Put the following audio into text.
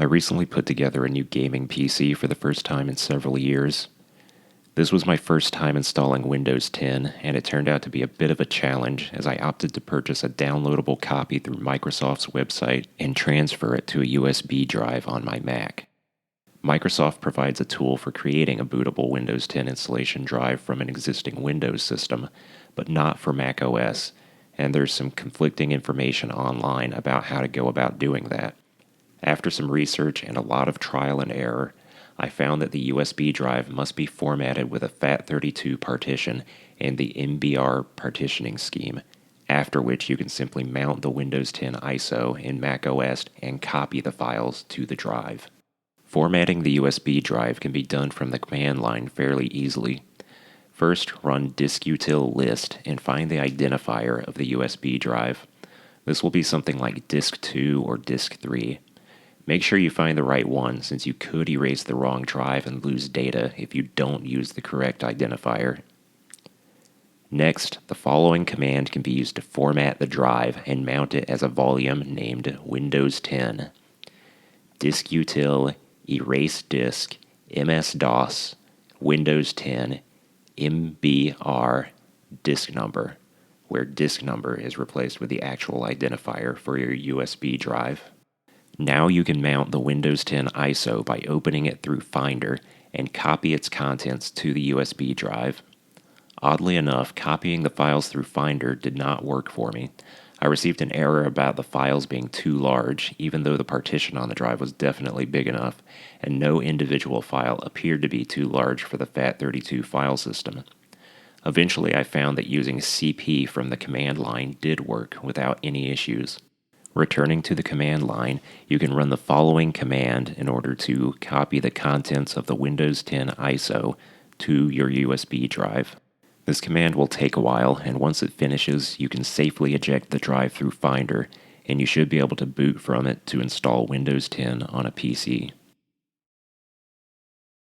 I recently put together a new gaming PC for the first time in several years. This was my first time installing Windows 10, and it turned out to be a bit of a challenge as I opted to purchase a downloadable copy through Microsoft's website and transfer it to a USB drive on my Mac. Microsoft provides a tool for creating a bootable Windows 10 installation drive from an existing Windows system, but not for Mac OS, and there's some conflicting information online about how to go about doing that. After some research and a lot of trial and error, I found that the USB drive must be formatted with a FAT32 partition and the MBR partitioning scheme, after which you can simply mount the Windows 10 ISO in Mac OS and copy the files to the drive. Formatting the USB drive can be done from the command line fairly easily. First, run distkutil list and find the identifier of the USB drive. This will be something like disk 2 or disk 3. Make sure you find the right one, since you could erase the wrong drive and lose data if you don't use the correct identifier. Next, the following command can be used to format the drive and mount it as a volume named Windows 10. Distkutil erase disk MS-DOS Windows 10 MBR disk number, where disk number is replaced with the actual identifier for your USB drive. Now you can mount the Windows 10 ISO by opening it through Finder and copy its contents to the USB drive. Oddly enough, copying the files through Finder did not work for me. I received an error about the files being too large, even though the partition on the drive was definitely big enough, and no individual file appeared to be too large for the FAT32 file system. Eventually, I found that using CP from the command line did work without any issues. Returning to the command line, you can run the following command in order to copy the contents of the Windows 10 ISO to your USB drive. This command will take a while, and once it finishes, you can safely eject the drive through Finder, and you should be able to boot from it to install Windows 10 on a PC.